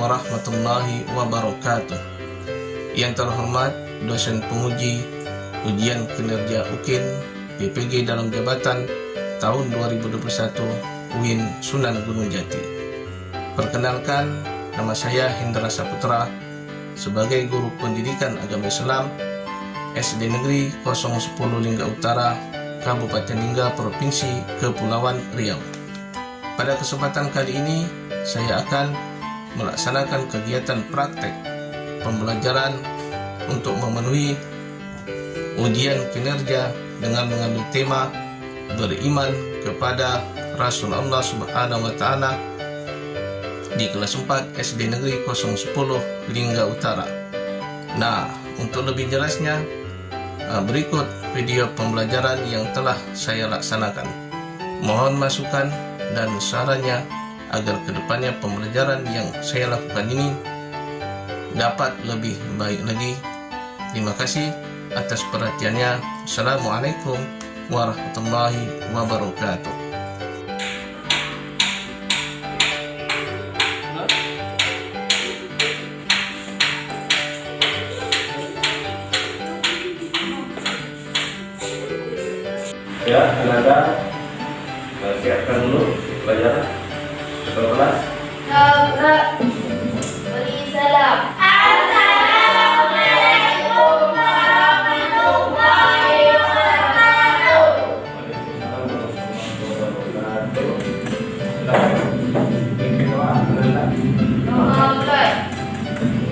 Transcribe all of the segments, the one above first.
warahmatullahi wabarakatuh. Yang terhormat dosen penguji ujian kinerja UKIN PPG dalam jabatan tahun 2021 UIN Sunan Gunung Jati. Perkenalkan, nama saya Hendra Saputra sebagai guru pendidikan agama Islam SD Negeri 010 Lingga Utara, Kabupaten Lingga, Provinsi Kepulauan Riau. Pada kesempatan kali ini, saya akan melaksanakan kegiatan praktek pembelajaran untuk memenuhi ujian kinerja dengan mengandung tema beriman kepada Rasul Allah Subhanahu wa Ta'ala di kelas 4 SD Negeri 010 Lingga Utara. Nah, untuk lebih jelasnya, berikut video pembelajaran yang telah saya laksanakan. Mohon masukan dan sarannya agar kedepannya pembelajaran yang saya lakukan ini dapat lebih baik lagi. Terima kasih atas perhatiannya. Assalamualaikum warahmatullahi wabarakatuh. Ya, Anda siapkan dulu pelajaran kelas. Salam. Assalamualaikum warahmatullahi wabarakatuh.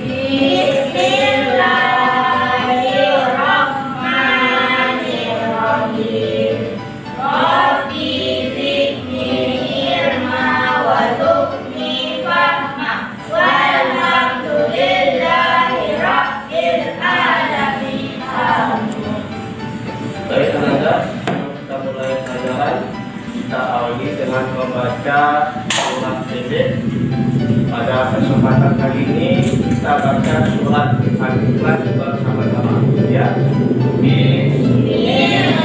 Bismillahirrahmanirrahim. Rabbi zidni ilma wa zidni fahma. Walhamdulillahi rabbil alamin. Baik, Anda, kita mulai pelajaran. Kita awali dengan membaca surat pendek. Pada kesempatan kali ini kita baca surat Al-Ikhlas bersama-sama, ya. Bismillahirrahmanirrahim.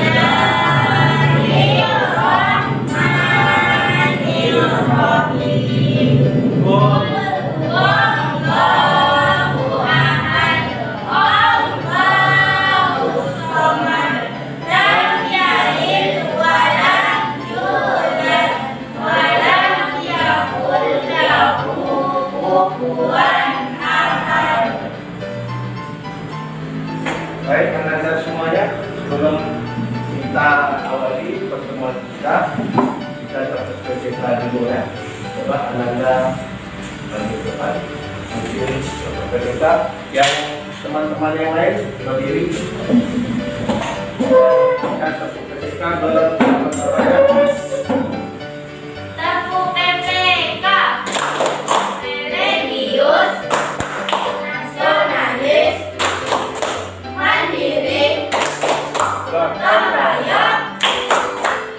Allahu ahad, Allahu samad, lam yalid wa lam yulad wa lam yakul lahu kufuwan ahad. Baik, Anda semuanya, sebelum kita awali pertemuan kita terpesona dulu, ya. Coba Anda lanjut depan, mungkin kita yang teman-teman yang lain berdiri. Kita terpesona bersama-sama. Tepuk PPK, religius, nasionalis, mandiri, gotong royong,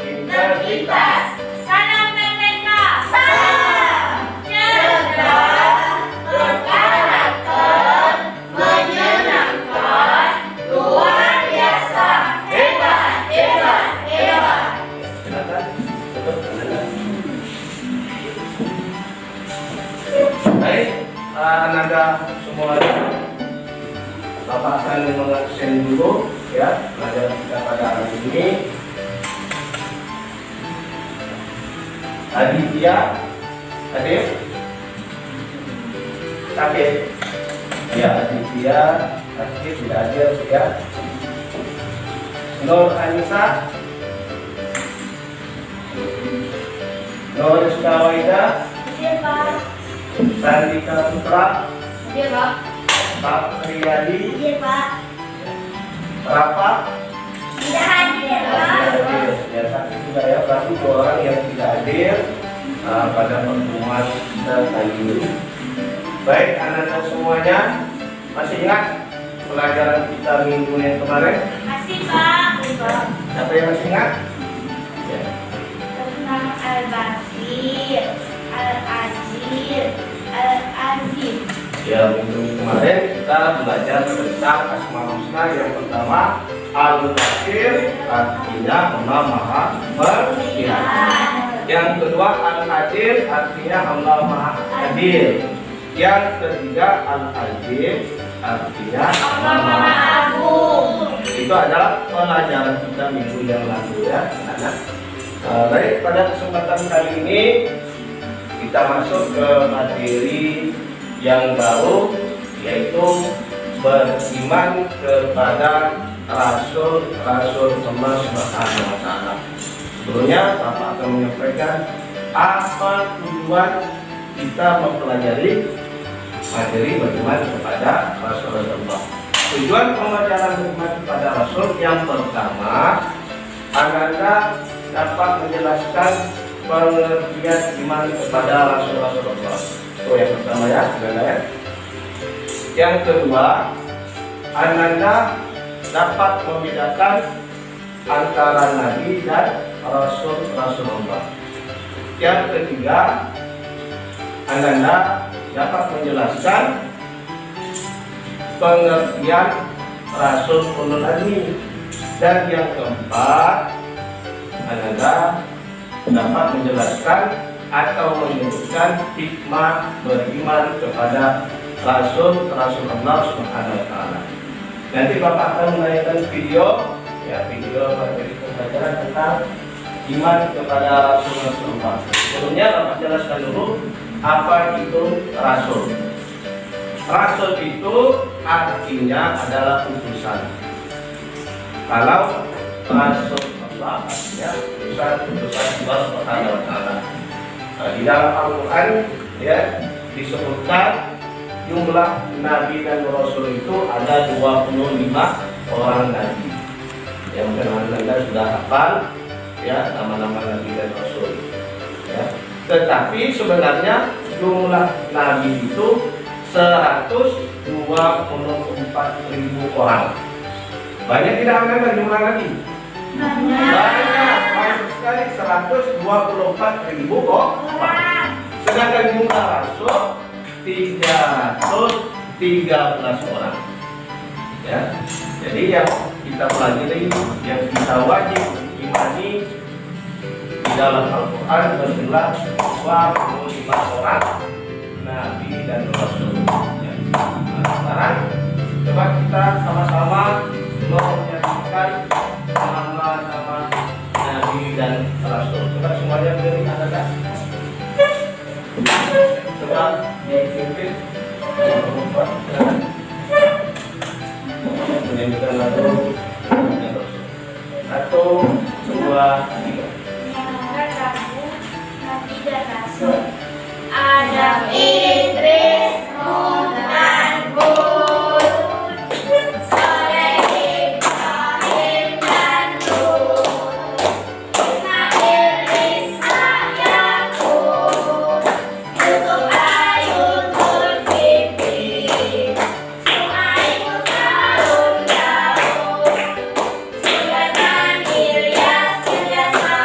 integritas. Salam PPK. Salam. Cerdas, berkarakter, menyenangkan, luar biasa, hebat, hebat, hebat. Silakan tutup Anda. Baik, Anda semuanya, Bapak akan mengaksen dulu, ya, pelajaran kita pada hari ini. Aditya, hadir? Sakit? Ya, Aditya, sakit, tidak hadir, ya. Nur Anissa, Nur Iskawaida, Iya, Pak. Sandika Putra, Iya, Pak. Pak Riyadi, Iya, Pak. Rafa. Tidak hadir, Pak. Ya, sakit sudah, ya, berarti 2 orang yang tidak hadir pada pertemuan kita kali ini. Baik, anak-anak semuanya, masih ingat pelajaran kita minggu yang kemarin? Masih, Pak. Iya, Pak. Siapa yang masih ingat? Ya. Tentang Al-Basir, Al-Azir, Al-Azim. Ya, minggu kemarin kita belajar tentang Asmaul Husna. Yang pertama, Al-Basir, artinya Allah Maha Melihat. Yang kedua, Al-Hadir, artinya Allah Maha Hadir. Yang ketiga al-azim, artinya Allah Maha Agung. itu adalah pelajaran kita minggu yang lalu ya anak-anak. Baik, pada kesempatan kali ini kita masuk ke materi yang baru, yaitu beriman kepada Rasul-Rasul Allah Subhanahu wa Ta'ala. Sebelumnya Bapak akan menyampaikan apa tujuan kita mempelajari materi beriman kepada Rasul-Rasul. Tujuan pembelajaran beriman kepada Rasul yang pertama, Anda dapat menjelaskan pengertian iman kepada Rasul-Rasulullah. Itu yang pertama ya, ya. Yang kedua, Anda dapat membedakan antara Nabi dan Rasul-Rasulullah. Yang ketiga, Anda dapat menjelaskan pengertian Rasul Ulul Azmi. Dan yang keempat, Anda dapat menjelaskan atau menyebutkan hikmah beriman kepada Rasul Allah Subhanahu wa Ta'ala. Nanti Bapak akan menayangkan video materi pembelajaran tentang iman kepada Rasulullah. Sebelumnya Bapak jelaskan dulu apa itu Rasul. Rasul itu artinya adalah utusan. Kalau Rasul Allah artinya utusan Allah Subhanahu wa Ta'ala. Di dalam Al-Quran ya disebutkan jumlah Nabi dan Rasul itu ada 25 orang Nabi. Yang mungkin Anda sudah hafal ya nama-nama Nabi dan Rasul. Ya. Tetapi sebenarnya jumlah Nabi itu 124.000 orang. Banyak tidak Anda jumlah Nabi? Banyak sekali, 124.000 orang. Sedangkan jumlah Rasul 313 orang. Ya, jadi yang kita pelajari, yang kita wajib imani di dalam Al-Quran berjumlah 25 orang Nabi dan Rasul. Ya. Nah, sekarang coba kita sama-sama menyaksikan nama-nama Nabi dan Rasul. Coba semuanya berdiri, ada. Coba dipimpin. Menyanyikan lagu satu, dua, tiga. Nabi dan Rasul. Adam, Idris, Nuh, dan Hud. Soleh, Ibrahim, dan Lut. Ismail, Ishak, Yakub. Yusuf, Ayub, Zulkifli. Suhaib, Musa, Daud. Sulaiman, Ilyas, Ilyasa.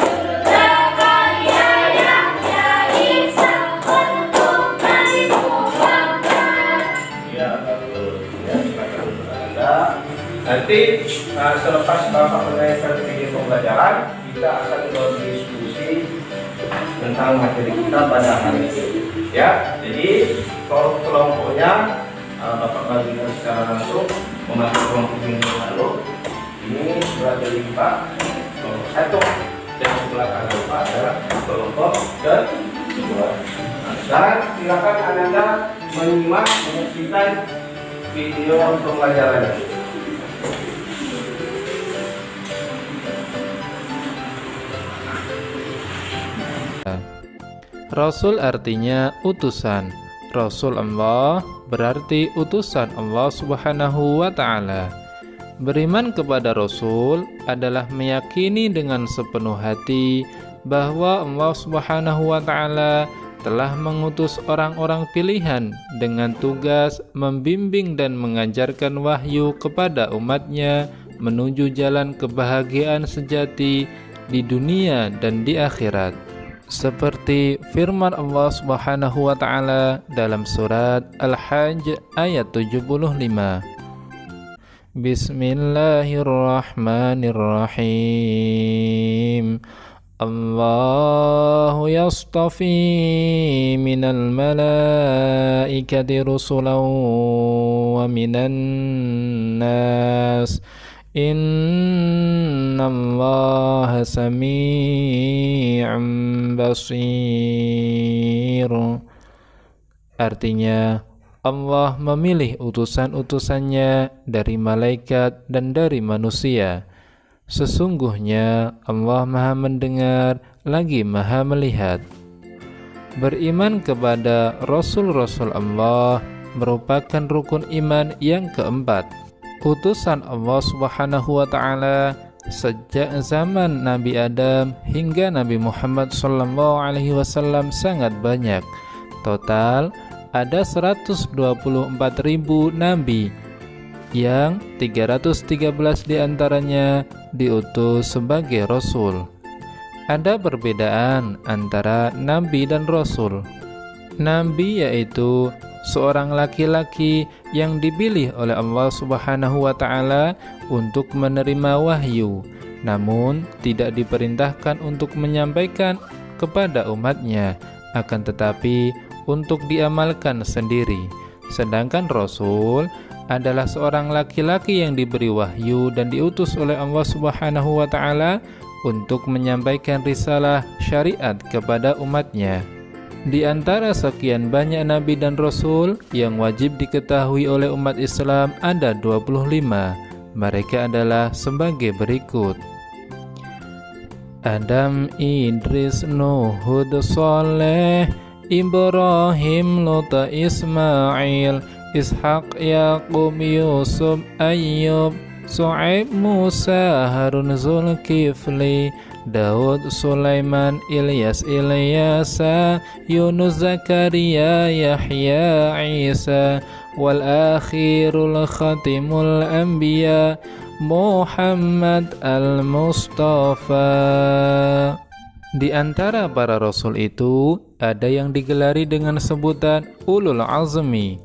Yunus, Zakaria, Yahya, Isa, untuk Nabi Muhammad. Ya, betul. Ya, silakan Anda. Nanti selepas Bapak menyampaikan video pembelajaran, kita akan berdiskusi tentang materi kita pada hari ini. Ya, jadi kalau kelompoknya Bapak bagikan secara langsung memakai kelompok minggu lalu. Ini sudah dari Pak kelompok 1 dan sebelah kanan Pak adalah kelompok kedua. Nah, sekarang silakan Anda menyimak menyaksikan video pembelajaran. Rasul artinya utusan. Rasul Allah berarti utusan Allah Subhanahu wa Ta'ala. Beriman kepada Rasul adalah meyakini dengan sepenuh hati bahwa Allah Subhanahu wa Ta'ala telah mengutus orang-orang pilihan dengan tugas membimbing dan mengajarkan wahyu kepada umatnya menuju jalan kebahagiaan sejati di dunia dan di akhirat. Seperti firman Allah Subhanahu wa Ta'ala dalam surat Al-Hajj ayat 75. Bismillahirrahmanirrahim. Allahu yastafi minal malaikati rusulan wa minan nas. Innallaha sami'un basir. Artinya, Allah memilih utusan-utusannya dari malaikat dan dari manusia. Sesungguhnya Allah Maha Mendengar lagi Maha Melihat. Beriman kepada Rasul-Rasul Allah merupakan rukun iman yang keempat. Utusan Allah Subhanahu wa Ta'ala sejak zaman Nabi Adam hingga Nabi Muhammad SAW sangat banyak. Total ada 124.000 nabi, yang 313 diantaranya diutus sebagai Rasul. Ada perbedaan antara Nabi dan Rasul. Nabi yaitu seorang laki-laki yang dipilih oleh Allah Subhanahu wa Ta'ala untuk menerima wahyu, namun tidak diperintahkan untuk menyampaikan kepada umatnya, akan tetapi untuk diamalkan sendiri. Sedangkan Rasul adalah seorang laki-laki yang diberi wahyu dan diutus oleh Allah Subhanahu wa Ta'ala untuk menyampaikan risalah syariat kepada umatnya. Di antara sekian banyak nabi dan rasul yang wajib diketahui oleh umat Islam ada 25. Mereka adalah sebagai berikut: Adam, Idris, Nuh, Hud, Saleh, Ibrahim, Lut, Ismail, Ishaq, Yaqub, Yusuf, Ayyub, Su'aib, Musa, Harun, Zulkifli, Daud, Sulaiman, Ilyas, Ilyasa, Yunus, Zakaria, Yahya, Isa, wal akhirul khatimul anbiya, Muhammad al-Mustafa. Di antara para rasul itu ada yang digelari dengan sebutan Ulul Azmi.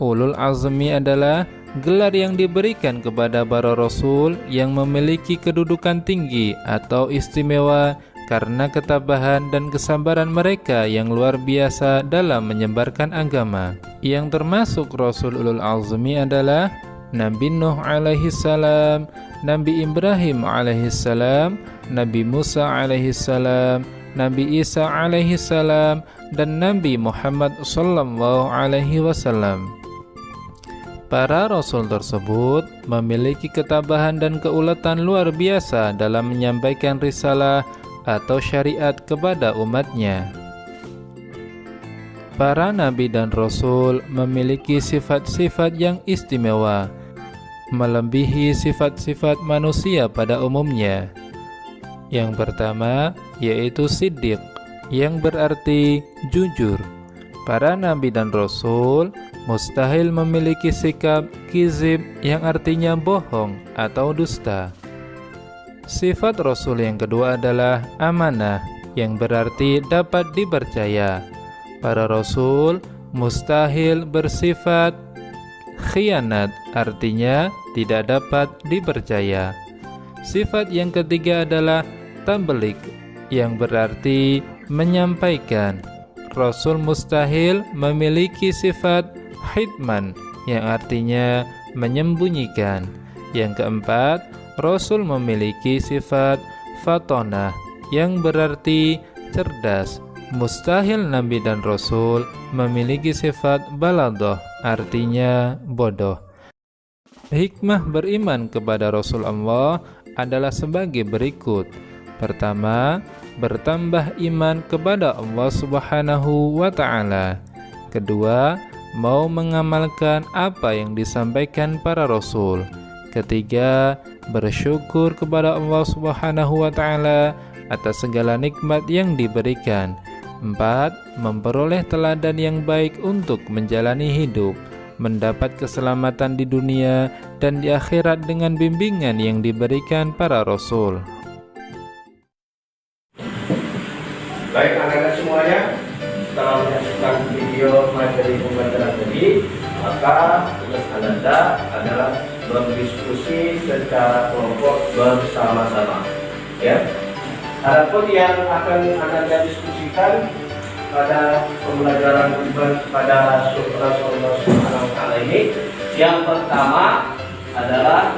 Ulul Azmi adalah gelar yang diberikan kepada para rasul yang memiliki kedudukan tinggi atau istimewa karena ketabahan dan kesabaran mereka yang luar biasa dalam menyebarkan agama. Yang termasuk rasul Ulul Azmi adalah Nabi Nuh alaihi salam, Nabi Ibrahim alaihi salam, Nabi Musa alaihi salam, Nabi Isa alaihi salam, dan Nabi Muhammad sallallahu alaihi wasallam. Para rasul tersebut memiliki ketabahan dan keuletan luar biasa dalam menyampaikan risalah atau syariat kepada umatnya. Para nabi dan rasul memiliki sifat-sifat yang istimewa, melebihi sifat-sifat manusia pada umumnya. Yang pertama yaitu siddiq, yang berarti jujur. Para nabi dan rasul mustahil memiliki sikap kizib, yang artinya bohong atau dusta. Sifat rasul yang kedua adalah amanah, yang berarti dapat dipercaya. Para rasul mustahil bersifat khianat, artinya tidak dapat dipercaya. Sifat yang ketiga adalah tabligh, yang berarti menyampaikan. Rasul mustahil memiliki sifat hitman, yang artinya menyembunyikan. Yang keempat, Rasul memiliki sifat fatonah, yang berarti cerdas. Mustahil Nabi dan Rasul memiliki sifat balaghah, artinya bodoh. Hikmah beriman kepada Rasul Allah adalah sebagai berikut. Pertama, bertambah iman kepada Allah Subhanahu wa Ta'ala. Kedua, mau mengamalkan apa yang disampaikan para rasul. Ketiga, bersyukur kepada Allah Subhanahu wa Ta'ala atas segala nikmat yang diberikan. 4. Memperoleh teladan yang baik untuk menjalani hidup, mendapat keselamatan di dunia dan di akhirat dengan bimbingan yang diberikan para rasul. Baik anak-anak semuanya, setelah menyaksikan video materi pembelajaran tadi, maka tugas Anda adalah berdiskusi secara kelompok bersama-sama, ya. Adapun yang akan Anda diskusikan pada pembelajaran pada Rasulullah SAW ini, yang pertama adalah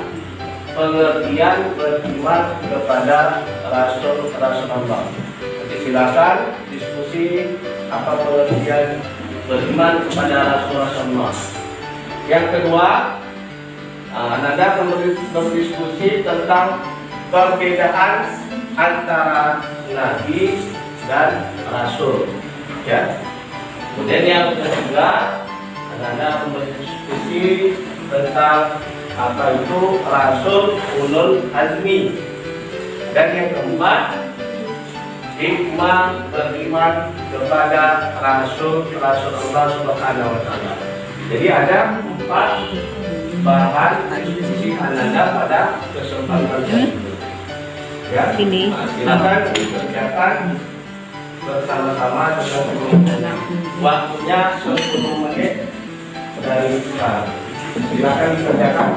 pengertian beriman kepada Rasul Allah. Jadi silakan diskusi apa pengertian beriman kepada Rasulullah. Yang kedua, Anda akan berdiskusi tentang perbedaan antara Nabi dan Rasul. Ya. Kemudian yang ketiga, Anda akan berdiskusi tentang apa itu Rasul Ulul Azmi. Dan yang keempat, hikmah beriman kepada Rasul Allah Subhanahu wa Ta'ala. Jadi ada 4 bahan diskusi Anda pada kesempatan ini. Ya, silakan dikerjakan bersama-sama dengan waktunya 10 menit dari sekarang. Silakan dikerjakan.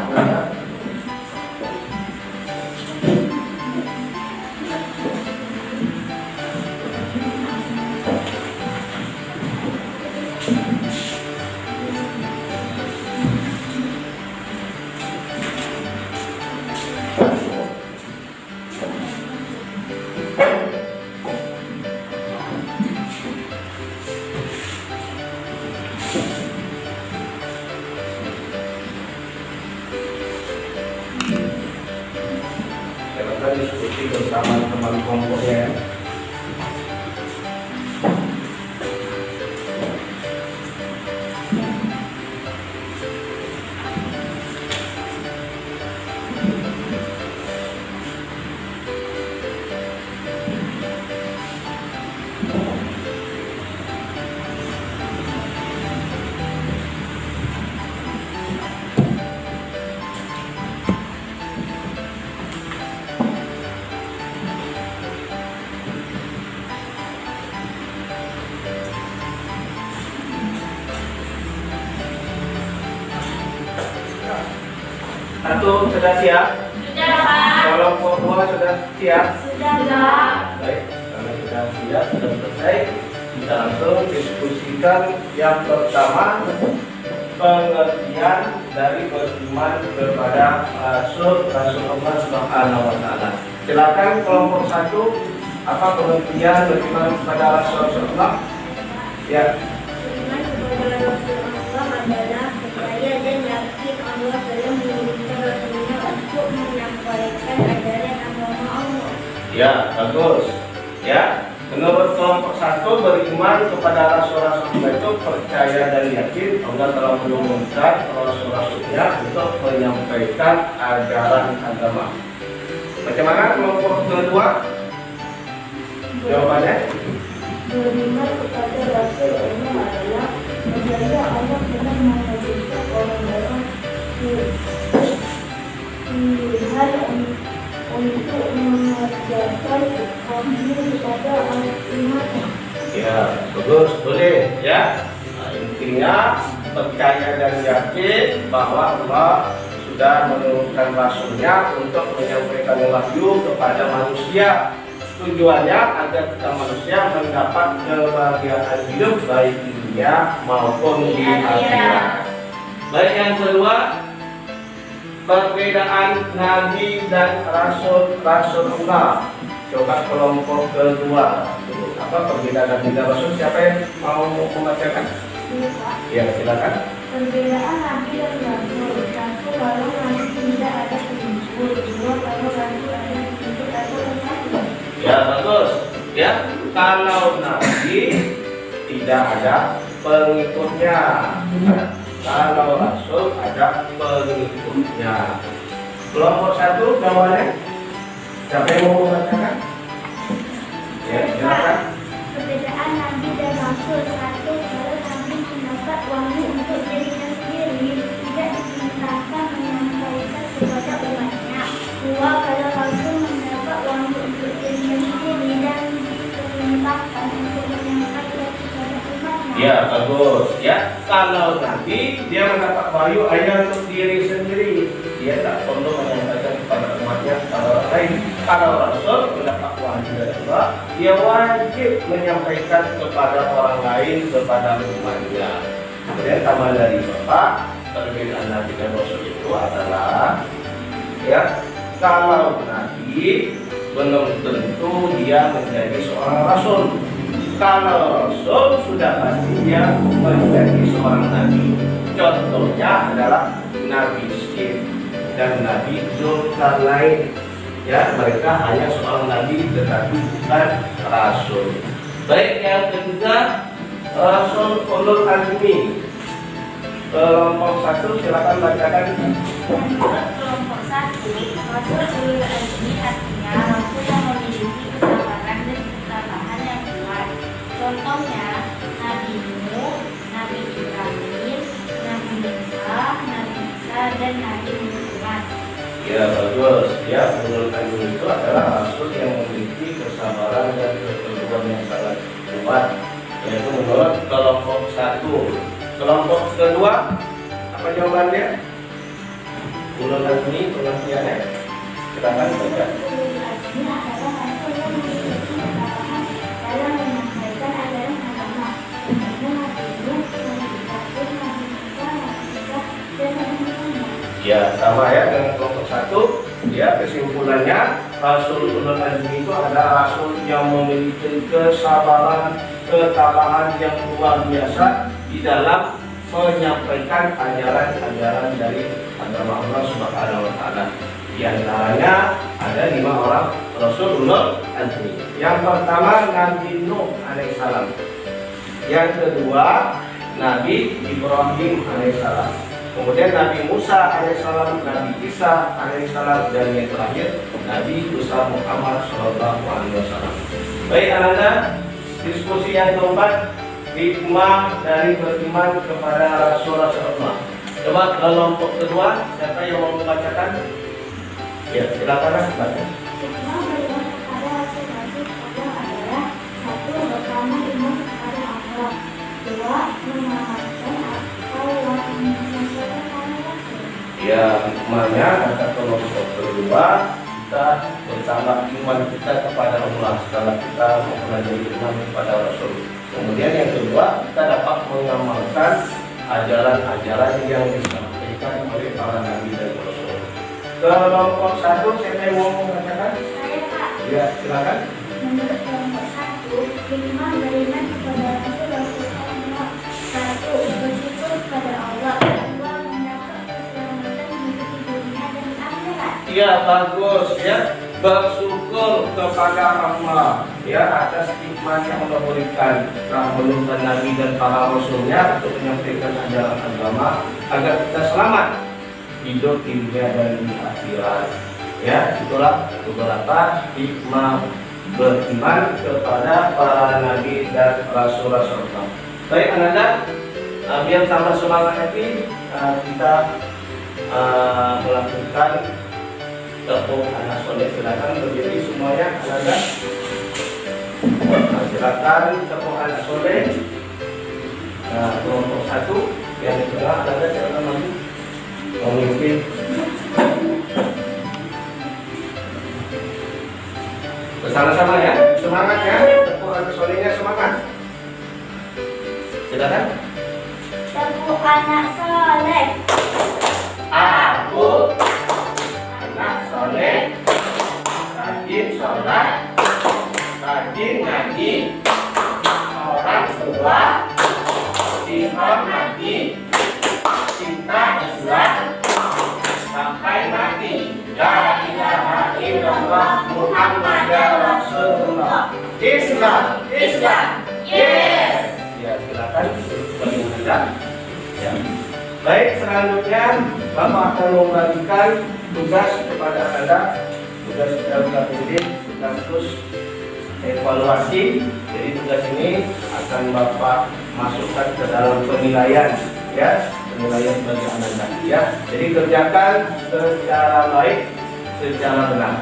Diskusi bersama teman kelompoknya. Satu sudah siap? Sudah, Pak. Kelompok 2 sudah siap? Sudah, Pak. Baik, karena sudah siap, sudah selesai, kita langsung diskusikan yang pertama, pengertian dari beriman kepada Rasulullah Subhanahu wa Ta'ala. Silakan kelompok 1, apa pengertian beriman kepada Rasulullah? Ya. Beriman kepada Rasulullah adalah percaya dan yakin Allah telah mengirimkan Rasulnya untuk menyampaikan ajaran agama Allah. Ya, bagus. Ya, menurut kelompok 1, beriman kepada Rasul-Rasulullah itu percaya dan yakin Allah telah menurunkan Rasul-Rasulnya untuk menyampaikan ajaran agama. Bagaimana kelompok kedua? Jawabannya? Beriman kepada Rasulullah adalah percaya Allah telah mengutuskan orang-orang pilihan untuk mengerjakan wahyu kepada umatnya. Ya, bagus, boleh. Ya, nah, intinya percaya dan yakin bahwa Allah sudah menurunkan Rasulnya untuk menyampaikan wahyu kepada manusia. Tujuannya agar kita manusia mendapat kebahagiaan hidup baik di dunia maupun di akhirat. Baik, yang kedua, perbedaan Nabi dan Rasulullah. Coba kelompok kedua. Apa perbedaan Nabi dan Rasul? Siapa yang mau membacakan? Ya, silakan. Perbedaan Nabi dan Rasul. Satu, kalau Nabi tidak ada penyusul. Dua, kalau Rasul ada penyusul atau penyusul. Ya, bagus. Ya, kalau Nabi tidak ada pengikutnya. Kalau Rasul ada pengikutnya. Kelompok 1 jawabannya. Siapa yang mau membacakan? Ya, silakan. Perbedaan Nabi dan Rasul. Satu, kalau Nabi mendapat wahyu untuk dirinya sendiri, tidak diperintahkan menyampaikan kepada umatnya. Dua, kalau Rasul mendapat wahyu untuk dirinya sendiri dan diperintahkan untuk menyampaikan kepada umatnya. Ya, bagus. Ya, kalau Nabi dia mendapat wahyu hanya untuk diri sendiri, dia tak perlu menyampaikan kepada umatnya kepada orang lain. Kalau Rasul mendapat wahyu dari dia wajib menyampaikan kepada orang lain, kepada umatnya. Kemudian tambah dari Bapak, perbedaan Nabi dan Rasul itu adalah ya, kalau Nabi belum tentu dia menjadi seorang Rasul. Kalau Rasul sudah pasti dia menjadi seorang Nabi. Contohnya adalah Nabi Syed dan Nabi Zulkarnain. Ya, mereka hanya seorang Nabi tetapi bukan Rasul. Baik, yang ketiga Rasul Ulul Azmi. Kelompok 1 silakan bacakan. Kelompok 1, Rasul Ulul Azmi artinya Rasul yang memiliki kesabaran dan ketabahan yang kuat. Contohnya Nabi Nuh, Nabi Ibrahim, Nabi Musa, Nabi Isa, dan Nabi Muhammad. Ya, bagus. Ya, Ulul Azmi itu adalah Rasul yang memiliki kesabaran dan keteguhan yang sangat kuat. Yaitu menurut kelompok 1. Kelompok kedua, apa jawabannya? Ulul Azmi pengertiannya. Silakan baca. Ulul Azmi adalah Rasul yang memiliki kesabaran dalam menyampaikan ajaran agama. Contohnya Nabi Nuh, Nabi Ibrahim, Nabi Musa, Nabi Isa, dan Nabi Muhammad. Ya, sama ya dengan kelompok 1. Ya, kesimpulannya Rasul Ulul Azmi itu adalah Rasul yang memiliki kesabaran, ketabahan yang luar biasa di dalam menyampaikan ajaran-ajaran dari agama Allah Subhanahu wa taala. Di antaranya ada 5 orang Rasul Ulul Azmi. Yang pertama Nabi Nuh alaihissalam. Yang kedua Nabi Ibrahim alaihissalam. Kemudian Nabi Musa alaihissalam, Nabi Isa alaihissalam, dan yang terakhir Nabi Muhammad sallallahu alaihi wasallam. Baik anak-anak, diskusi yang keempat, hikmah dari beriman kepada Rasul-Rasul Allah. Coba kelompok kedua, siapa yang mau membacakan? Ya, silakan baca. Hikmah beriman kepada Rasul-Rasul Allah adalah 1. Pertama, iman kepada Allah. 2. Mengamalkan apa yang disampaikan oleh Rasul. Ya, hikmahnya kata kelompok kedua, kita bertambah iman kita kepada Allah setelah kita mempelajari iman kepada Rasul. Kemudian yang kedua, kita dapat mengamalkan ajaran-ajaran yang disampaikan oleh para nabi dan rasul. Kelompok 1, siapa yang mau membacakan? Saya, Pak. Ya, silakan. Menurut kelompok 1, hikmah beriman kepada Rasul-Rasul Allah. 1. Bersyukur kepada Allah. 2. Mendapat keselamatan hidup di dunia dan akhirat. Ya, bagus ya. Bersyukur kepada Allah ya atas hikmah yang Allah berikan, telah menurunkan nabi dan para rasulnya untuk menyampaikan ajaran agama agar kita selamat hidup di dunia dan di akhirat. Ya, itulah beberapa hikmah beriman kepada para nabi dan rasul-rasul. Baik anak-anak, biar tambah semangat hati, kita melakukan tepuk anak soleh. Silakan berdiri semuanya anak-anak. Silakan tepuk anak soleh. Kelompok 1 yang di tengah anak-anak, silakan maju memimpin. Bersama-sama ya, semangat ya, tepuk anak solehnya, semangat. Silakan. Tepuk anak soleh. Aku anak soleh, rajin sholat, rajin ngaji, orang tua dihormati, cinta Islam sampai mati. La ilaha illallah Muhammadar Rasulullah. Islam, Islam, yes. Ya, silakan bagi Anda. Ya. Baik, selanjutnya Bapak akan membagikan tugas kepada Anda, tugas LKPD sekaligus evaluasi. Jadi tugas ini akan Bapak masukkan ke dalam penilaian, ya, penilaian bagi Anda, ya. Jadi kerjakan secara baik, secara benar.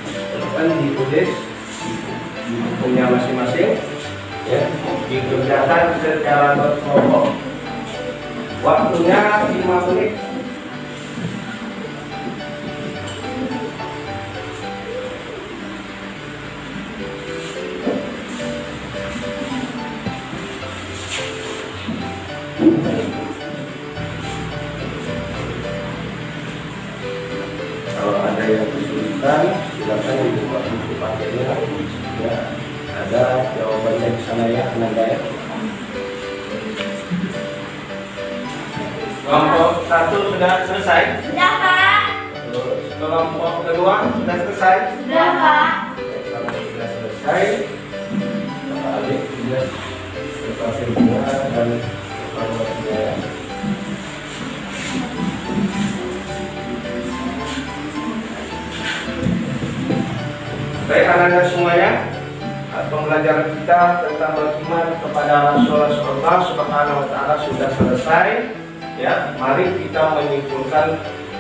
Silakan ditulis di bukunya masing-masing, ya, dikerjakan secara berkelompok. Waktunya 5 menit. ada yang kesulitan, silakan dibuka buku pakainya. Ya, ada jawabannya di sana ya, Ananda ya. Kelompok 1 sudah selesai. Sudah, Pak. Terus kelompok kedua sudah selesai. Sudah, Pak. Kalau sudah selesai, Bapak Alik tugas sepertinya dan evaluasinya ya. Baik anak-anak semuanya, pembelajaran kita tentang beriman kepada Rasulullah Subhanahu wa Ta'ala sudah selesai. Ya, mari kita menyimpulkan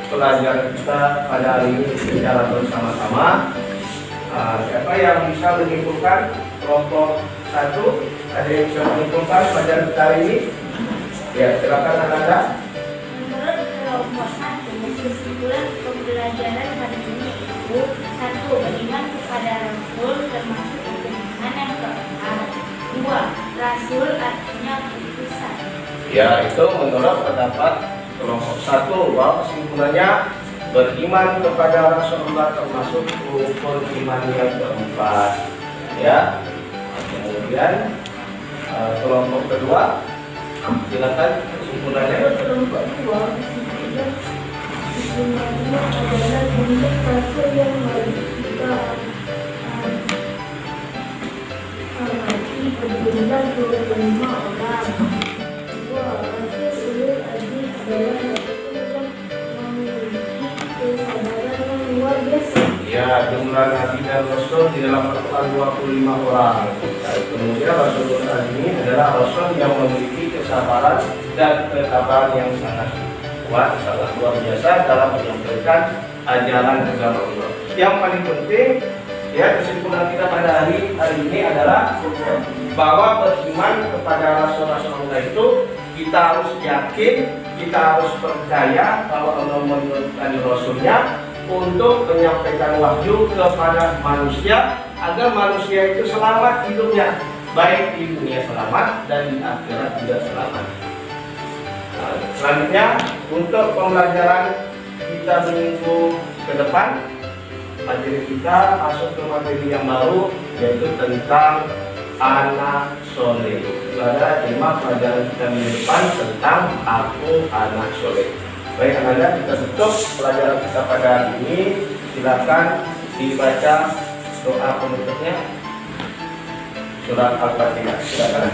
pelajaran kita pada hari ini secara bersama-sama. Siapa yang bisa menyimpulkan? Kelompok 1, ada yang bisa menyimpulkan pelajaran kita hari ini? Ya, silakan Ananda. Menurut kelompok 1, kesimpulan pembelajaran hari ini itu 1. Beriman kepada Rasul termasuk beriman yang keempat. 2. Rasul artinya utusan. Ya, itu menurut pendapat kelompok 1 bahwa kesimpulannya beriman kepada Rasulullah termasuk rukun iman yang keempat. Ya, kemudian kelompok kedua, silakan kesimpulannya. Kelompok 2, kesimpulannya adalah bentuk Rasul yang mati berjumlah 25 orang. 2. Rasul ulul azmi adalah Rasul yang memiliki kesadaran yang luar biasa. Ya, jumlah nabi dan rasul di dalam Al-Quran 25 orang. Dan kemudian Rasulul Azmi adalah rasul yang memiliki kesabaran dan ketabahan yang sangat kuat, sangat luar biasa dalam menyampaikan ajaran agama Allah. Yang paling penting, ya, kesimpulan kita pada hari ini adalah bahwa beriman kepada Rasul-Rasulullah itu kita harus yakin, kita harus percaya bahwa Allah menurunkan Rasulnya untuk menyampaikan wahyu kepada manusia agar manusia itu selamat hidupnya, baik di dunia selamat dan di akhirat juga selamat. Nah, selanjutnya untuk pembelajaran kita minggu ke depan, materi kita masuk ke materi yang baru, yaitu tentang anak soleh. Ada 5 pelajaran kita minggu depan tentang aku anak soleh. Baik anak-anak, kita tutup pelajaran kita pada hari ini. Silakan dibaca doa penutupnya, surat Al-Fatihah. Silakan.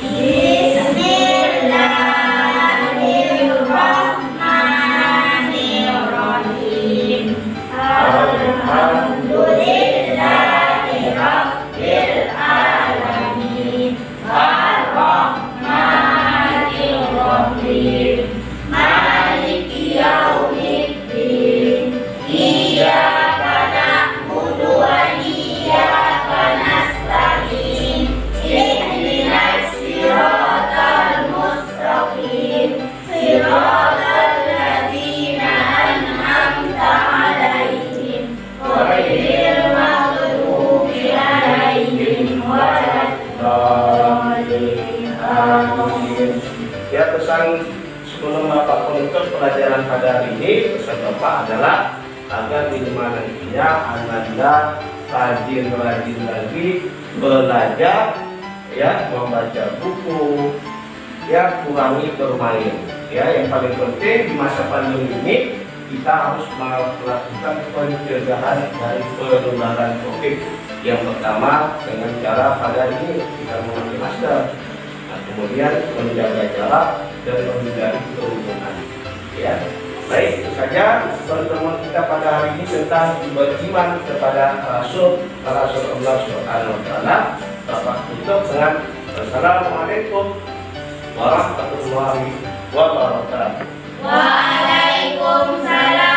Bismillahirrahmanirrahim. Alhamdulillahirabbil alamin. Ar-Rahmanir-Rahim. Maliki yaumiddin. Iyyaka na'budu wa iyyaka nasta'in. Ihdinas siratal mustaqim. Siratal ladzina an'amta 'alaihim ghairil maghdubi 'alaihim waladdallin. Amin. Ya, pesan sebelum Bapak menutup pelajaran pada hari ini, pesan Bapak adalah agar minimal nantinya Ananda rajin-rajin lagi belajar, ya, membaca buku, ya, kurangi bermain. Ya, yang paling penting di masa pandemi ini kita harus melakukan pencegahan dari penularan COVID. Yang pertama dengan cara pada ini kita memakai masker. Kemudian menjaga jarak dan menghindari kerumunan. Ya, baik, itu saja pertemuan kita pada hari ini tentang beriman kepada Rasul Allah Subhanahu wa Ta'ala. Bapak tutup dengan Assalamualaikum warahmatullahi wabarakatuh. Waalaikumsalam.